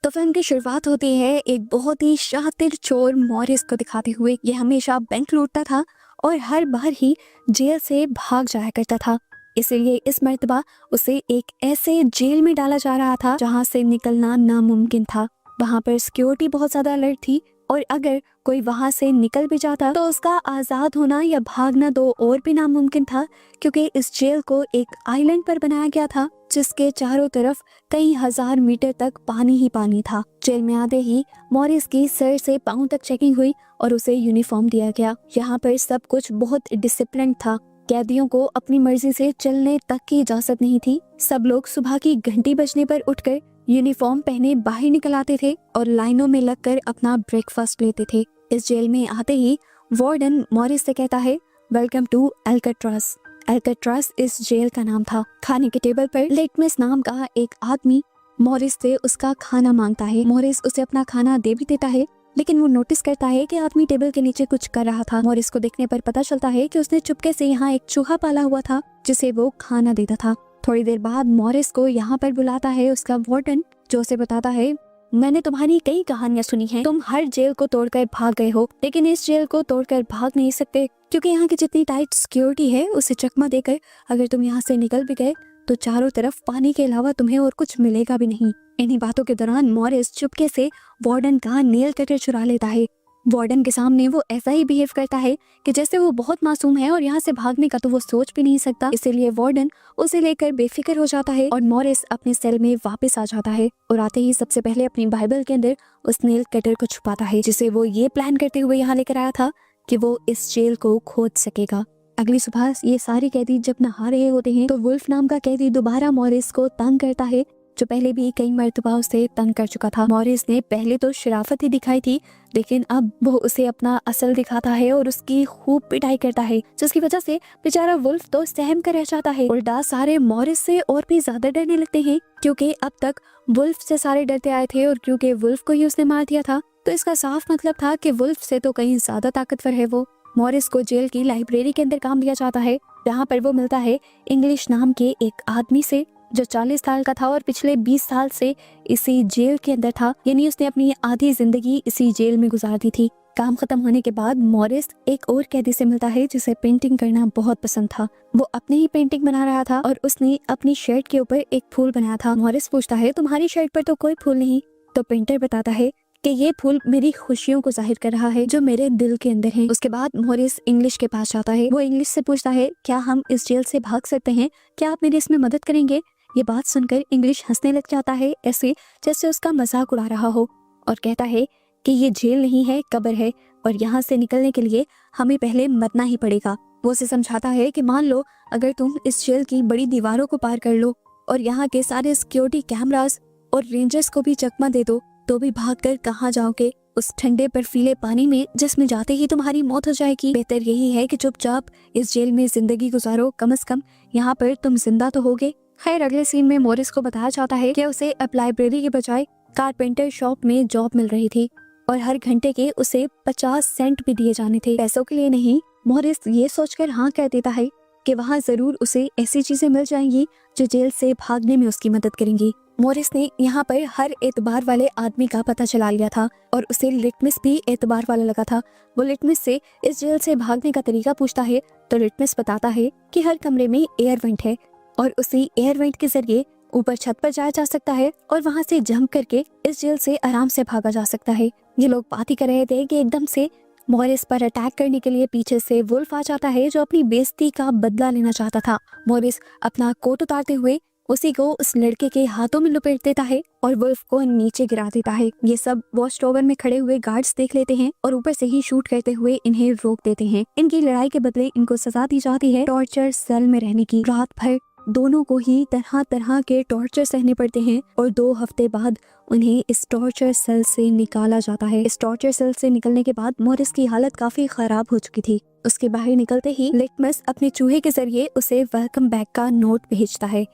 तो फिल्म की शुरुआत होती है एक बहुत ही शातिर चोर मॉरिस को दिखाते हुए। ये हमेशा बैंक लूटता था और हर बार ही जेल से भाग जाया करता था। इसलिए इस मर्तबा उसे एक ऐसे जेल में डाला जा रहा था जहां से निकलना नामुमकिन था। वहां पर सिक्योरिटी बहुत ज्यादा अलर्ट थी और अगर कोई वहां से निकल भी जाता तो उसका आजाद होना या भागना दो और भी नामुमकिन था, क्योंकि इस जेल को एक आइलैंड पर बनाया गया था जिसके चारों तरफ कई हजार मीटर तक पानी ही पानी था। जेल में आते ही मॉरिस की सर से पांव तक चेकिंग हुई और उसे यूनिफॉर्म दिया गया। यहाँ पर सब कुछ बहुत डिसिप्लिन था। कैदियों को अपनी मर्जी से चलने तक की इजाजत नहीं थी। सब लोग सुबह की घंटी बजने पर उठकर यूनिफॉर्म पहने बाहर निकल आते थे और लाइनों में लगकर अपना ब्रेकफास्ट लेते थे। इस जेल में आते ही वार्डन मॉरिस से कहता है, वेलकम टू एल्काट्रास। एल्काट्रास इस जेल का नाम था। खाने के टेबल पर लिटमस नाम का एक आदमी मॉरिस से उसका खाना मांगता है। मॉरिस उसे अपना खाना दे भी देता है, लेकिन वो नोटिस करता है कि आदमी टेबल के नीचे कुछ कर रहा था। मॉरिस को देखने पर पता चलता है कि उसने चुपके से यहाँ एक चूहा पाला हुआ था जिसे वो खाना देता था। थोड़ी देर बाद मॉरिस को यहाँ पर बुलाता है उसका वार्डन, जो उसे बताता है, मैंने तुम्हारी कई कहानियां सुनी हैं। तुम हर जेल को तोड़कर भाग गए हो, लेकिन इस जेल को तोड़कर भाग नहीं सकते, क्योंकि यहाँ की जितनी टाइट सिक्योरिटी है उसे चकमा देकर अगर तुम यहाँ से निकल भी गए तो चारों तरफ पानी के अलावा तुम्हें और कुछ मिलेगा भी नहीं। इन्हीं बातों के दौरान मॉरिस चुपके से वार्डन का नेल कटर चुरा लेता है। वार्डन के सामने वो ऐसा ही बिहेव करता है कि जैसे वो बहुत मासूम है और यहाँ से भागने का तो वो सोच भी नहीं सकता। इसीलिए वार्डन उसे लेकर बेफिक्र हो जाता है और मॉरिस अपने सेल में वापस आ जाता है और आते ही सबसे पहले अपनी बाइबल के अंदर उस नेल कटर को छुपाता है, जिसे वो ये प्लान करते हुए यहाँ लेकर आया था कि वो इस जेल को खोद सकेगा। अगली सुबह ये सारे कैदी जब नहा रहे होते हैं तो वुल्फ नाम का कैदी दोबारा मॉरिस को तंग करता है, जो पहले भी कई मर्तबा उसे तंग कर चुका था। मॉरिस ने पहले तो शराफत ही दिखाई थी, लेकिन अब वो उसे अपना असल दिखाता है और उसकी खूब पिटाई करता है, जिसकी वजह से बेचारा वुल्फ तो सहम कर रह जाता है। उल्टा सारे मॉरिस से और भी ज्यादा डरने लगते हैं, क्योंकि अब तक वुल्फ से सारे डरते आए थे और क्योंकि वुल्फ को ही उसने मार दिया था तो इसका साफ मतलब था कि वुल्फ से तो कहीं ज्यादा ताकतवर है वो। मॉरिस को जेल की लाइब्रेरी के अंदर काम दिया जाता है, जहाँ पर वो मिलता है इंग्लिश नाम के एक आदमी से जो 40 साल का था और पिछले 20 साल से इसी जेल के अंदर था, यानी उसने अपनी आधी जिंदगी इसी जेल में गुजार दी थी। काम खत्म होने के बाद मॉरिस एक और कैदी से मिलता है जिसे पेंटिंग करना बहुत पसंद था। वो अपने ही पेंटिंग बना रहा था और उसने अपनी शर्ट के ऊपर एक फूल बनाया था। मॉरिस पूछता है, तुम्हारी शर्ट पर तो कोई फूल नहीं। तो पेंटर बताता है कि ये फूल मेरी खुशियों को जाहिर कर रहा है जो मेरे दिल के अंदर है। उसके बाद मॉरिस इंग्लिश के पास जाता है। वो इंग्लिश से पूछता है, क्या हम इस जेल से भाग सकते हैं? क्या आप मेरी इसमें मदद करेंगे? ये बात सुनकर इंग्लिश हंसने लग जाता है, ऐसे जैसे उसका मजाक उड़ा रहा हो, और कहता है कि ये जेल नहीं है, कब्र है, और यहाँ से निकलने के लिए हमें पहले मरना ही पड़ेगा। वो उसे समझाता है कि मान लो अगर तुम इस जेल की बड़ी दीवारों को पार कर लो और यहाँ के सारे सिक्योरिटी कैमरास और रेंजर्स को भी चकमा दे दो, तो भी भागकर कहाँ जाओगे? उस ठंडे बर्फीले पानी में जिसमें जाते ही तुम्हारी मौत हो जाएगी। बेहतर यही है कि चुपचाप इस जेल में जिंदगी गुजारो, कम से कम यहाँ पर तुम जिंदा तो होगे। खैर, अगले सीन में मॉरिस को बताया जाता है कि उसे अब लाइब्रेरी के बजाय कारपेंटर शॉप में जॉब मिल रही थी और हर घंटे के उसे 50 सेंट भी दिए जाने थे। पैसों के लिए नहीं। मॉरिस ये सोचकर हाँ कह देता है कि वहाँ जरूर उसे ऐसी चीजें मिल जाएंगी जो जेल से भागने में उसकी मदद करेंगी। मॉरिस ने यहाँ पर हर एतबार वाले आदमी का पता चला लिया था और उसे लिटमस भी एतबार वाला लगा था। वो लिटमस से इस जेल से भागने का तरीका पूछता है तो लिटमस बताता है कि हर कमरे में एयर वेंट है और उसी एयर वेंट के जरिए ऊपर छत पर जाया जा सकता है और वहाँ से जंप करके इस जेल से आराम से भागा जा सकता है। ये लोग बात ही कर रहे थे कि एकदम से मॉरिस पर अटैक करने के लिए पीछे से वुल्फ आ जाता है, जो अपनी बेइज्जती का बदला लेना चाहता था। मॉरिस अपना कोट उतारते हुए उसी को उस लड़के के हाथों में लपेट देता है और वुल्फ को नीचे गिरा देता है। ये सब वॉच टावर में खड़े हुए गार्ड्स देख लेते हैं और ऊपर से ही शूट करते हुए इन्हें रोक देते हैं। इनकी लड़ाई के बदले इनको सजा दी जाती है टॉर्चर सेल में रहने की। रात भर दोनों को ही तरह तरह के टॉर्चर सहने पड़ते हैं और 2 हफ्ते बाद उन्हें इस टॉर्चर सेल से निकाला जाता है। इस टॉर्चर सेल से निकलने के बाद मॉरिस की हालत काफी खराब हो चुकी थी। उसके बाहर निकलते ही लिटमस अपने चूहे के जरिए उसे वेलकम बैक का नोट भेजता है।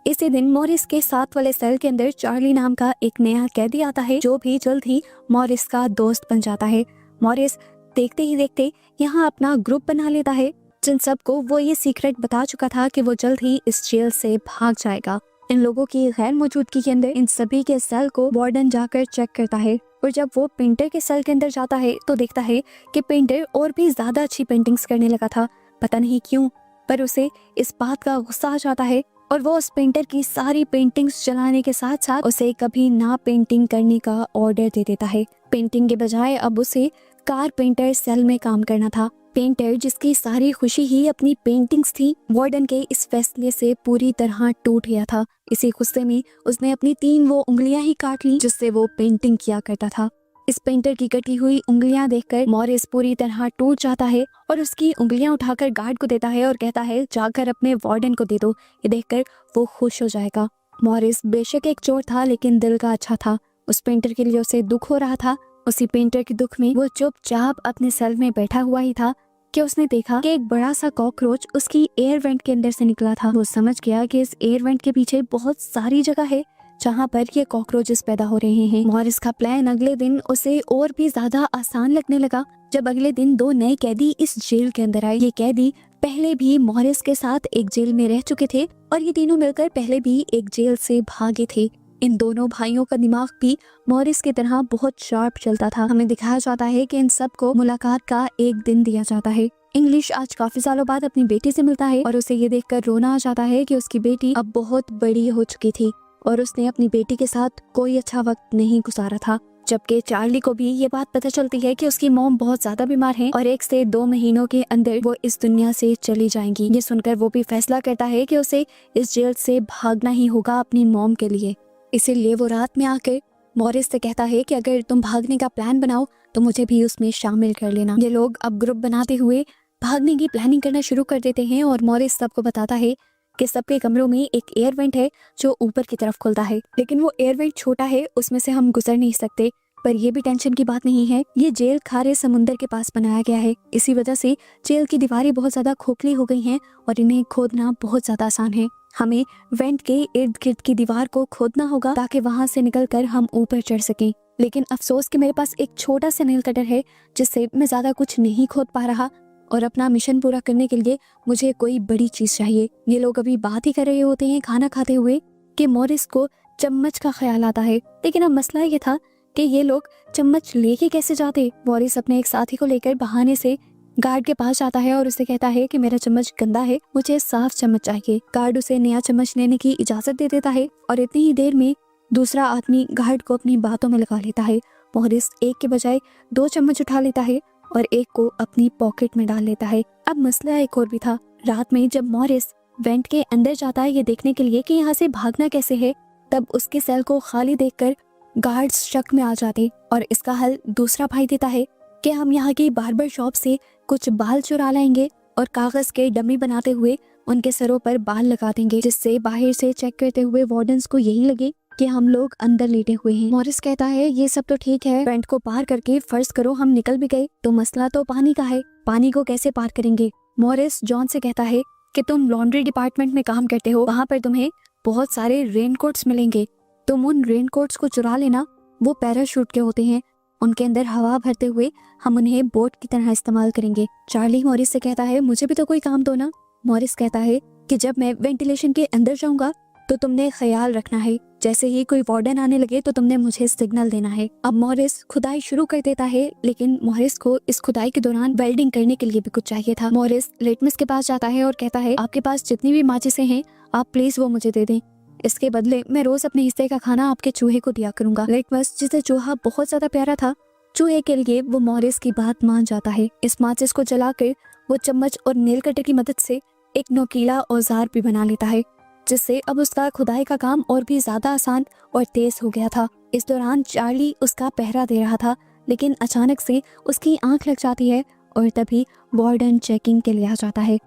इसी दिन मॉरिस के साथ वाले सेल के अंदर चार्ली नाम का एक नया कैदी आता है, जो भी जल्द ही मॉरिस का दोस्त बन जाता है। मॉरिस देखते ही देखते यहाँ अपना ग्रुप बना लेता है, जिन सबको वो ये सीक्रेट बता चुका था कि वो जल्द ही इस जेल से भाग जाएगा। इन लोगों की गैर मौजूदगी के अंदर इन सभी के सेल को वार्डन जाकर चेक करता है और जब वो पेंटर के सेल के अंदर जाता है तो देखता है कि पेंटर और भी ज्यादा अच्छी पेंटिंग्स करने लगा था। पता नहीं क्यों, पर उसे इस बात का गुस्सा आ जाता है और वो उस पेंटर की सारी पेंटिंग्स जलाने के साथ साथ उसे कभी ना पेंटिंग करने का ऑर्डर दे देता है। पेंटिंग के बजाय अब उसे कारपेंटर सेल में काम करना था। पेंटर, जिसकी सारी खुशी ही अपनी पेंटिंग्स थी, वार्डन के इस फैसले से पूरी तरह टूट गया था। इसी गुस्से में उसने अपनी 3 वो उंगलियां ही काट ली जिससे वो पेंटिंग किया करता था। इस पेंटर की कटी हुई उंगलियां देखकर मॉरिस पूरी तरह टूट जाता है और उसकी उंगलियां उठाकर गार्ड को देता है और कहता है जाकर अपने वार्डन को दे दो। ये देखकर वो खुश हो जाएगा। मॉरिस बेशक एक चोर था लेकिन दिल का अच्छा था। उस पेंटर के लिए उसे दुख हो रहा था। उसी पेंटर के दुख में वो चुपचाप अपने सेल में बैठा हुआ ही था कि उसने देखा कि एक बड़ा सा कॉकरोच उसकी एयर वेंट के अंदर से निकला था। वो समझ गया कि इस एयर वेंट के पीछे बहुत सारी जगह है जहाँ पर ये कॉकरोचेस पैदा हो रहे हैं। मॉरिस का प्लान अगले दिन उसे और भी ज्यादा आसान लगने लगा जब अगले दिन 2 नए कैदी इस जेल के अंदर आए। ये कैदी पहले भी मॉरिस के साथ एक जेल में रह चुके थे और ये तीनों मिलकर पहले भी एक जेल से भागे थे। इन दोनों भाइयों का दिमाग भी मॉरिस की तरह बहुत शार्प चलता था। हमें दिखाया जाता है कि इन सबको मुलाकात का एक दिन दिया जाता है। इंग्लिश आज काफी सालों बाद अपनी बेटी से मिलता है और उसे ये देखकर रोना आ जाता है कि उसकी बेटी अब बहुत बड़ी हो चुकी थी और उसने अपनी बेटी के साथ कोई अच्छा वक्त नहीं गुजारा था। जबकि चार्ली को भी ये बात पता चलती है कि उसकी मॉम बहुत ज्यादा बीमार है और 1 से 2 महीनों के अंदर वो इस दुनिया से चली जाएंगी। ये सुनकर वो भी फैसला करता है कि उसे इस जेल से भागना ही होगा अपनी मॉम के लिए। इसीलिए वो रात में आकर मॉरिस से कहता है कि अगर तुम भागने का प्लान बनाओ तो मुझे भी उसमें शामिल कर लेना। ये लोग अब ग्रुप बनाते हुए भागने की प्लानिंग करना शुरू कर देते हैं और मॉरिस सबको बताता है कि सबके कमरों में एक एयर वेंट है जो ऊपर की तरफ खुलता है, लेकिन वो एयर वेंट छोटा है, उसमें से हम गुजर नहीं सकते। पर ये भी टेंशन की बात नहीं है, ये जेल खारे समुंदर के पास बनाया गया है। इसी वजह से जेल की दीवारें बहुत ज्यादा खोखली हो गई हैं और इन्हें खोदना बहुत ज्यादा आसान है। हमें वेंट के इर्द गिर्द की दीवार को खोदना होगा ताकि वहां से निकलकर हम ऊपर चढ़ सकें। लेकिन अफसोस कि मेरे पास एक छोटा सा नेल कटर है जिससे मैं ज्यादा कुछ नहीं खोद पा रहा और अपना मिशन पूरा करने के लिए मुझे कोई बड़ी चीज चाहिए। ये लोग अभी बात ही कर रहे होते हैं खाना खाते हुए कि मॉरिस को चम्मच का ख्याल आता है। लेकिन अब मसला ये था कि ये लोग चम्मच लेके कैसे जाते। मॉरिस अपने एक साथी को लेकर बहाने से गार्ड के पास जाता है और उसे कहता है कि मेरा चम्मच गंदा है, मुझे साफ चम्मच चाहिए। गार्ड उसे नया चम्मच लेने की इजाजत दे देता है और इतनी ही देर में दूसरा आदमी गार्ड को अपनी बातों में लगा लेता है। मॉरिस एक के बजाय 2 चम्मच उठा लेता है और एक को अपनी पॉकेट में डाल लेता है। अब मसला एक और भी था। रात में जब मॉरिस वेंट के अंदर जाता है ये देखने के लिए कि यहाँ से भागना कैसे है, तब उसके सेल को खाली देखकर गार्ड्स शक में आ जाते और इसका हल दूसरा भाई देता है कि हम यहाँ की बार्बर शॉप से कुछ बाल चुरा लाएंगे और कागज के डमी बनाते हुए उनके सरों पर बाल लगा देंगे, जिससे बाहर से चेक करते हुए वार्डन्स को यही लगे कि हम लोग अंदर लेटे हुए हैं। मॉरिस कहता है ये सब तो ठीक है, वेंट को पार करके फर्ज करो हम निकल भी गए तो मसला तो पानी का है, पानी को कैसे पार करेंगे। मॉरिस जॉन से कहता है कि तुम लॉन्ड्री डिपार्टमेंट में काम करते हो, वहाँ पर तुम्हें बहुत सारे रेनकोट्स मिलेंगे, तुम उन रेनकोट्स को चुरा लेना। वो पैराशूट के होते हैं, उनके अंदर हवा भरते हुए हम उन्हें बोट की तरह इस्तेमाल करेंगे। चार्ली मॉरिस से कहता है मुझे भी तो कोई काम दो ना। मॉरिस कहता है कि जब मैं वेंटिलेशन के अंदर जाऊंगा तो तुमने ख्याल रखना है, जैसे ही कोई वार्डन आने लगे तो तुमने मुझे सिग्नल देना है। अब मॉरिस खुदाई शुरू कर देता है, लेकिन मॉरिस को इस खुदाई के दौरान वेल्डिंग करने के लिए भी कुछ चाहिए था। मॉरिस लिटमस के पास जाता है और कहता है आपके पास जितनी भी माचिसें हैं आप प्लीज वो मुझे दे दें, इसके बदले मैं रोज अपने हिस्से का खाना आपके चूहे को दिया करूंगा। लिटमस, जिसे चूहा बहुत ज्यादा प्यारा था, चूहे के लिए वो मॉरिस की बात मान जाता है। इस माचिस को जलाकर वो चम्मच और नेल कटर की मदद से एक नोकीला औजार भी बना लेता है, जिससे अब उसका खुदाई का काम और भी ज्यादा आसान और तेज हो गया था। इस दौरान चार्ली उसका पहरा दे रहा था, लेकिन अचानक से उसकी आंख लग जाती है और तभी वार्डन चेकिंग के लिए आ जाता है।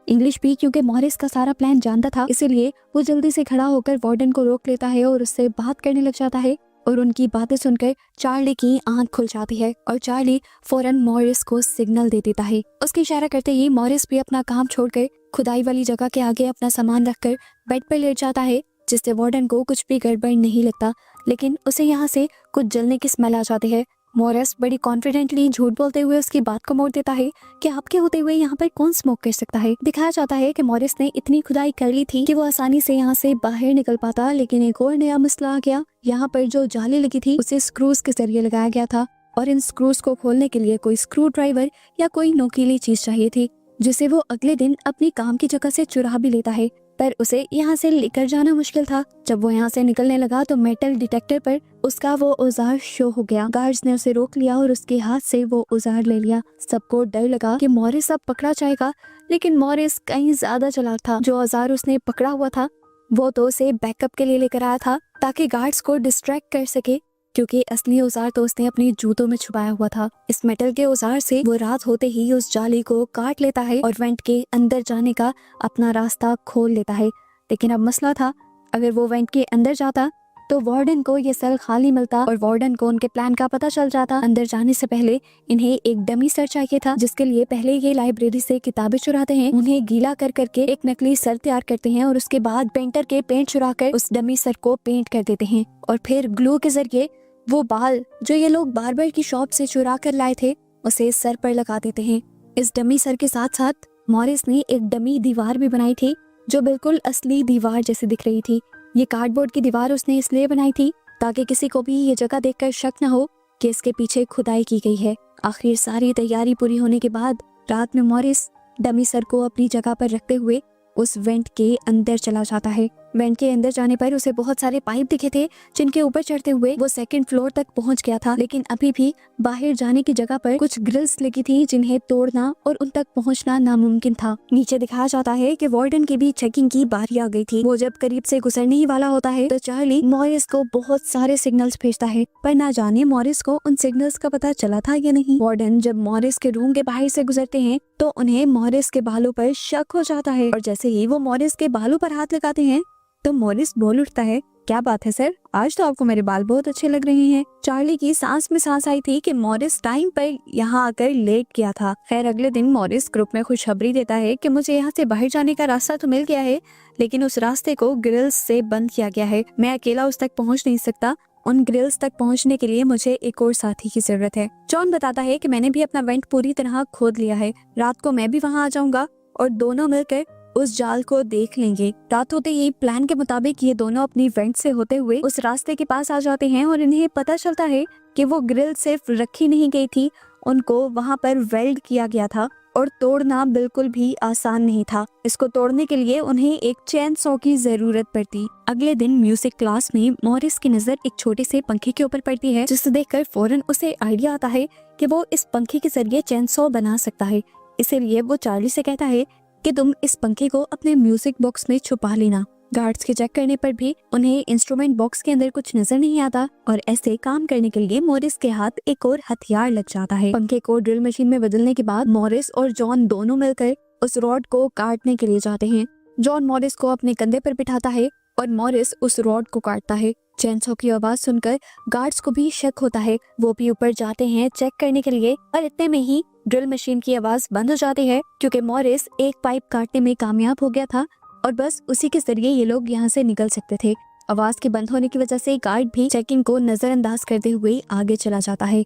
इंग्लिश भी क्योंकि मॉरिस का सारा प्लान जानता था, इसीलिए वो जल्दी से खड़ा होकर वार्डन को रोक लेता है और उससे बात करने लग जाता है और उनकी बातें सुनकर चार्ली की आंख खुल जाती है और चार्ली फौरन मॉरिस को सिग्नल दे देता है। उसके इशारा करते ही मॉरिस भी अपना काम छोड़कर खुदाई वाली जगह के आगे अपना सामान रखकर बेड पर लेट जाता है, जिससे वार्डन को कुछ भी गड़बड़ नहीं लगता, लेकिन उसे यहाँ से कुछ जलने की स्मेल आ जाती है। मॉरिस बड़ी कॉन्फिडेंटली झूठ बोलते हुए उसकी बात को मोड़ देता है कि आपके होते हुए यहाँ पर कौन स्मोक कर सकता है। दिखाया जाता है कि मॉरिस ने इतनी खुदाई कर ली थी कि वो आसानी से यहाँ से बाहर निकल पाता, लेकिन एक और नया मसला आ गया। यहाँ पर जो जाली लगी थी उसे स्क्रूज के जरिए लगाया गया था और इन स्क्रूज को खोलने के लिए कोई स्क्रू ड्राइवर या कोई नोकीली चीज चाहिए थी, जिसे वो अगले दिन अपनी काम की जगह से चुरा भी लेता है। पर उसे यहाँ से लेकर जाना मुश्किल था। जब वो यहाँ से निकलने लगा तो मेटल डिटेक्टर पर उसका वो औजार शो हो गया। गार्ड्स ने उसे रोक लिया और उसके हाथ से वो औजार ले लिया। सबको डर लगा कि मॉरिस अब पकड़ा जाएगा, लेकिन मॉरिस कहीं ज्यादा चालाक था। जो औजार उसने पकड़ा हुआ था वो तो उसे बैकअप के लिए लेकर आया था ताकि गार्ड्स को डिस्ट्रैक्ट कर सके, क्योंकि असली औजार तो उसने अपने जूतों में छुपाया हुआ था। इस मेटल के औजार से वो रात होते ही उस जाली को काट लेता है और वेंट के अंदर जाने का अपना रास्ता खोल लेता है। लेकिन अब मसला था, अगर वो वेंट के अंदर जाता तो वार्डन को ये सेल खाली मिलता और वार्डन को उनके प्लान का पता चल जाता। अंदर जाने से पहले इन्हें एक डमी सर चाहिए था, जिसके लिए पहले ये लाइब्रेरी से किताबें चुराते हैं, उन्हें गीला कर करके एक नकली सर तैयार करते हैं और उसके बाद पेंटर के पेंट चुरा कर उस डमी सर को पेंट कर देते हैं और फिर ग्लू के जरिए वो बाल जो ये लोग बार्बर की शॉप से चुरा कर लाए थे उसे सर पर लगा देते हैं। इस डमी सर के साथ साथ मॉरिस ने एक डमी दीवार भी बनाई थी जो बिल्कुल असली दीवार जैसी दिख रही थी। ये कार्डबोर्ड की दीवार उसने इसलिए बनाई थी ताकि किसी को भी ये जगह देखकर शक न हो कि इसके पीछे खुदाई की गई है। आखिर सारी तैयारी पूरी होने के बाद रात में मॉरिस डमी सर को अपनी जगह पर रखते हुए उस वेंट के अंदर चला जाता है। वेंट के अंदर जाने पर उसे बहुत सारे पाइप दिखे थे जिनके ऊपर चढ़ते हुए वो सेकंड फ्लोर तक पहुंच गया था, लेकिन अभी भी बाहर जाने की जगह पर कुछ ग्रिल्स लगी थी जिन्हें तोड़ना और उन तक पहुंचना नामुमकिन था। नीचे दिखाया जाता है कि वार्डन की भी चेकिंग की बारी आ गई थी। वो जब करीब से गुजरने ही वाला होता है तो चार्ली मॉरिस को बहुत सारे सिग्नल्स भेजता है, पर ना जाने मॉरिस को उन सिग्नल्स का पता चला था या नहीं। वार्डन जब मॉरिस के रूम के बाहर से गुजरते हैं तो उन्हें मॉरिस के बालों पर शक हो जाता है और जैसे ही वो मॉरिस के बालों पर हाथ लगाते हैं तो मॉरिस बोल उठता है, क्या बात है सर, आज तो आपको मेरे बाल बहुत अच्छे लग रहे हैं। चार्ली की सांस में सांस आई थी कि मॉरिस टाइम पर यहाँ आकर लेट गया था। खैर अगले दिन मॉरिस ग्रुप में खुशखबरी देता है कि मुझे यहाँ से बाहर जाने का रास्ता तो मिल गया है, लेकिन उस रास्ते को ग्रिल्स से बंद किया गया है। मैं अकेला उस तक पहुँच नहीं सकता। उन ग्रिल्स तक पहुँचने के लिए मुझे एक और साथी की जरूरत है। जॉन बताता है कि मैंने भी अपना वेंट पूरी तरह खोद लिया है। रात को मैं भी वहाँ आ जाऊंगा और दोनों मिलकर उस जाल को देख लेंगे। रात होते ही प्लान के मुताबिक ये दोनों अपनी वेंट से होते हुए उस रास्ते के पास आ जाते हैं और इन्हें पता चलता है कि वो ग्रिल सिर्फ रखी नहीं गई थी, उनको वहाँ पर वेल्ड किया गया था और तोड़ना बिल्कुल भी आसान नहीं था। इसको तोड़ने के लिए उन्हें एक चेन सॉ की जरूरत पड़ती। अगले दिन म्यूजिक क्लास में मॉरिस की नजर एक छोटे से पंखे के ऊपर पड़ती है, जिसे देखकर फौरन उसे आइडिया आता है कि वो इस पंखे के जरिए चेन सॉ बना सकता है। इसीलिए वो चार्ली से कहता है कि तुम इस पंखे को अपने म्यूजिक बॉक्स में छुपा लेना। गार्ड्स के चेक करने पर भी उन्हें इंस्ट्रूमेंट बॉक्स के अंदर कुछ नजर नहीं आता और ऐसे काम करने के लिए मॉरिस के हाथ एक और हथियार लग जाता है। पंखे को ड्रिल मशीन में बदलने के बाद मॉरिस और जॉन दोनों मिलकर उस रॉड को काटने के लिए जाते हैं। जॉन मॉरिस को अपने कंधे पर बिठाता है और मॉरिस उस रॉड को काटता है। चेनसॉ की आवाज सुनकर गार्ड्स को भी शक होता है। वो भी ऊपर जाते हैं चेक करने के लिए और इतने में ही ड्रिल मशीन की आवाज बंद हो जाती है, क्योंकि मॉरिस एक पाइप काटने में कामयाब हो गया था और बस उसी के जरिए ये लोग यहाँ से निकल सकते थे। आवाज के बंद होने की वजह से गार्ड भी चेकिंग को नजरअंदाज करते हुए आगे चला जाता है।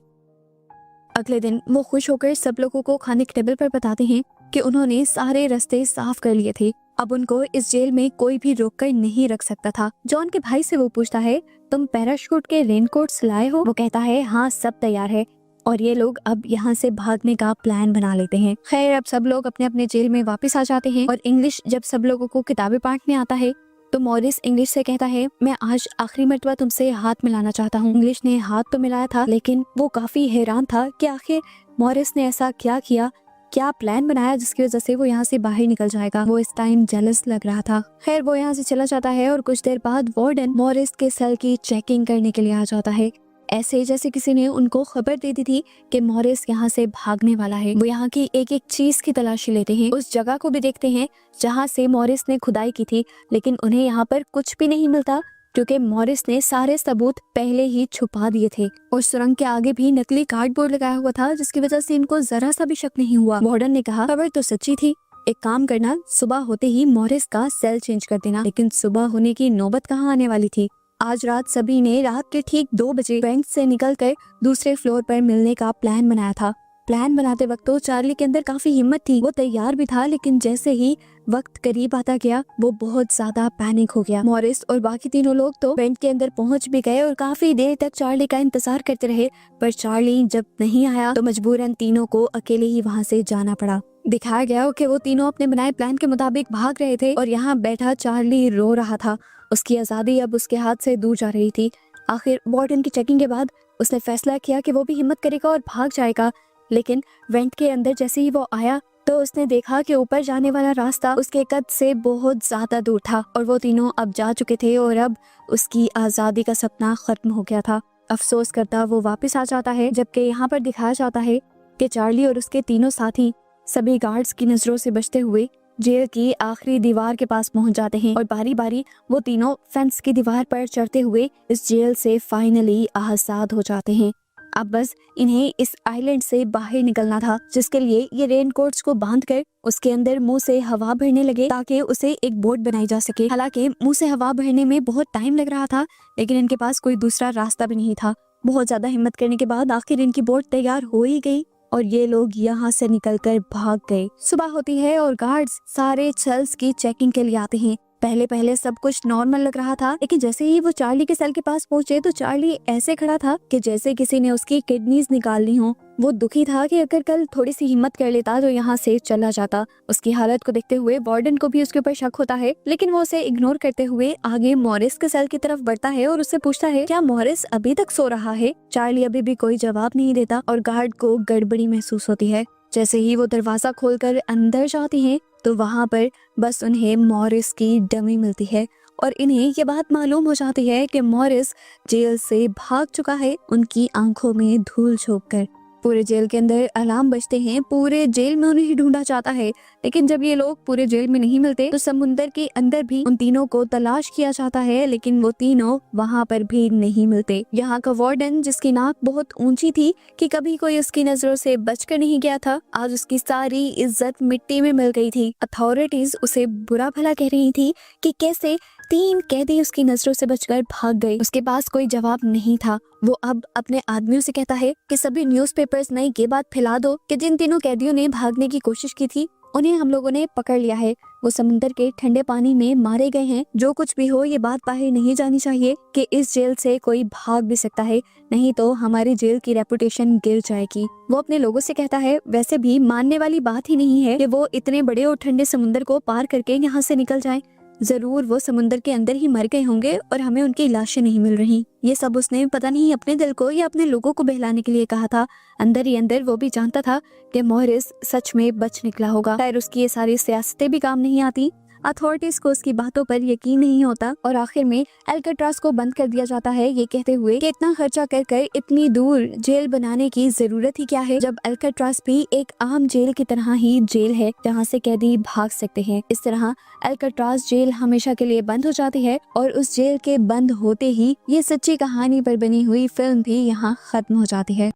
अगले दिन वो खुश होकर सब लोगों को खाने के टेबल पर बताते हैं कि उन्होंने सारे रास्ते साफ कर लिए थे। अब उनको इस जेल में कोई भी रोककर नहीं रख सकता था। जॉन के भाई से वो पूछता है, तुम पैराशूट के रेनकोट्स लाए हो? वो कहता है, हाँ सब तैयार है। और ये लोग अब यहाँ से भागने का प्लान बना लेते हैं। खैर अब सब लोग अपने अपने जेल में वापस आ जाते हैं और इंग्लिश जब सब लोगों को किताबें बांटने आता है तो मॉरिस इंग्लिश से कहता है, मैं आज आखिरी मर्तबा तुमसे हाथ मिलाना चाहता हूँ। इंग्लिश ने हाथ तो मिलाया था, लेकिन वो काफी हैरान था कि आखिर मॉरिस ने ऐसा क्या किया, क्या प्लान बनाया जिसकी वजह से वो यहाँ से बाहर निकल जाएगा। वो इस टाइम जेलस लग रहा था। खैर वो यहाँ से चला जाता है और कुछ देर बाद वार्डन मॉरिस के सेल की चेकिंग करने के लिए आ जाता है, ऐसे जैसे किसी ने उनको खबर दे दी थी कि मॉरिस यहाँ से भागने वाला है। वो यहाँ की एक एक चीज की तलाशी लेते हैं, उस जगह को भी देखते हैं जहाँ से मॉरिस ने खुदाई की थी, लेकिन उन्हें यहाँ पर कुछ भी नहीं मिलता क्योंकि मॉरिस ने सारे सबूत पहले ही छुपा दिए थे। उस सुरंग के आगे भी नकली कार्डबोर्ड लगाया हुआ था, जिसकी वजह से इनको जरा सा भी शक नहीं हुआ। वार्डन ने कहा, खबर तो सच्ची थी, एक काम करना, सुबह होते ही मॉरिस का सेल चेंज कर देना। लेकिन सुबह होने की नौबत कहाँ आने वाली थी। आज रात सभी ने रात के ठीक 2 बजे बैंक से निकलकर दूसरे फ्लोर पर मिलने का प्लान बनाया था। प्लान बनाते वक्त तो चार्ली के अंदर काफी हिम्मत थी, वो तैयार भी था, लेकिन जैसे ही वक्त करीब आता गया वो बहुत ज्यादा पैनिक हो गया। मॉरिस और बाकी तीनों लोग तो बैंक के अंदर पहुंच भी गए और काफी देर तक चार्ली का इंतजार करते रहे, पर चार्ली जब नहीं आया तो मजबूरन तीनों को अकेले ही वहां से जाना पड़ा। दिखाया गया कि वो तीनों अपने बनाए प्लान के मुताबिक भाग रहे थे और यहाँ बैठा चार्ली रो रहा था। उसकी आजादी अब उसके हाथ से दूर जा रही थी। आखिर वार्डन की चेकिंग के बाद उसने फैसला किया कि वो भी हिम्मत करेगा और भाग जाएगा, लेकिन वेंट के अंदर जैसे ही वो आया तो उसने देखा कि ऊपर जाने वाला रास्ता उसके कद से बहुत ज्यादा दूर था और वो तीनों अब जा चुके थे और अब उसकी आजादी का सपना खत्म हो गया था। अफसोस करता वो वापस आ जाता है, जबकि यहाँ पर दिखाया जाता है कि चार्ली और उसके तीनों साथी सभी गार्ड्स की नजरों से बचते हुए जेल की आखिरी दीवार के पास पहुंच जाते हैं और बारी बारी वो तीनों फेंस की दीवार पर चढ़ते हुए इस जेल से फाइनली आजाद हो जाते हैं। अब बस इन्हें इस आइलैंड से बाहर निकलना था, जिसके लिए ये रेनकोट्स को बांधकर उसके अंदर मुंह से हवा भरने लगे ताकि उसे एक बोट बनाई जा सके। हालांकि मुंह से हवा भरने में बहुत टाइम लग रहा था, लेकिन इनके पास कोई दूसरा रास्ता भी नहीं था। बहुत ज्यादा हिम्मत करने के बाद आखिर इनकी बोट तैयार हो ही गई और ये लोग यहाँ से निकलकर भाग गए। सुबह होती है और गार्ड्स सारे सेल्स की चेकिंग के लिए आते हैं। पहले पहले सब कुछ नॉर्मल लग रहा था, लेकिन जैसे ही वो चार्ली के सेल के पास पहुंचे तो चार्ली ऐसे खड़ा था कि जैसे किसी ने उसकी किडनीज निकाल ली हो। वो दुखी था कि अगर कल थोड़ी सी हिम्मत कर लेता तो यहाँ से चला जाता। उसकी हालत को देखते हुए वार्डन को भी उसके ऊपर शक होता है, लेकिन वो उसे इग्नोर करते हुए आगे मॉरिस के सेल की तरफ बढ़ता है और उससे पूछता है क्या मॉरिस अभी तक सो रहा है। चार्ली अभी भी कोई जवाब नहीं देता और गार्ड को गड़बड़ी महसूस होती है। जैसे ही वो दरवाजा खोलकर अंदर जाती हैं तो वहाँ पर बस उन्हें मॉरिस की डमी मिलती है और इन्हें ये बात मालूम हो जाती है कि मॉरिस जेल से भाग चुका है, उनकी आंखों में धूल झोंककर। पूरे जेल के अंदर अलार्म बजते हैं, पूरे जेल में उन्हें ढूंढा जाता है, लेकिन जब ये लोग पूरे जेल में नहीं मिलते तो समुंदर के अंदर भी उन तीनों को तलाश किया जाता है, लेकिन वो तीनों वहाँ पर भी नहीं मिलते। यहाँ का वार्डन, जिसकी नाक बहुत ऊंची थी कि कभी कोई उसकी नजरों से बचकर नहीं गया था, आज उसकी सारी इज्जत मिट्टी में मिल गई थी। अथॉरिटीज उसे बुरा भला कह रही थी कि कैसे 3 कैदी उसकी नजरों से बचकर भाग गए। उसके पास कोई जवाब नहीं था। वो अब अपने आदमियों से कहता है कि सभी न्यूज़पेपर्स में ये बात फैला दो कि जिन तीनों कैदियों ने भागने की कोशिश की थी उन्हें हम लोगों ने पकड़ लिया है। वो समुंदर के ठंडे पानी में मारे गए हैं। जो कुछ भी हो ये बात बाहर नहीं जानी चाहिए कि इस जेल से कोई भाग भी सकता है, नहीं तो हमारी जेल की रेपुटेशन गिर जाएगी। वो अपने लोगों से कहता है वैसे भी मानने वाली बात ही नहीं है कि वो इतने बड़े और ठंडे समुंदर को पार करके यहाँ से निकल जाए। जरूर वो समुंदर के अंदर ही मर गए होंगे और हमें उनकी लाशें नहीं मिल रही। ये सब उसने पता नहीं अपने दिल को या अपने लोगों को बहलाने के लिए कहा था। अंदर ही अंदर वो भी जानता था कि मॉरिस सच में बच निकला होगा। खैर उसकी ये सारी सियासतें भी काम नहीं आती। अथॉरिटीज को उसकी बातों पर यकीन नहीं होता और आखिर में अल्काट्राज को बंद कर दिया जाता है, ये कहते हुए कि इतना खर्चा कर कर इतनी दूर जेल बनाने की जरूरत ही क्या है, जब अल्काट्राज भी एक आम जेल की तरह ही जेल है जहाँ से कैदी भाग सकते हैं। इस तरह अल्काट्राज जेल हमेशा के लिए बंद हो जाती है और उस जेल के बंद होते ही ये सच्ची कहानी पर बनी हुई फिल्म भी यहाँ खत्म हो जाती है।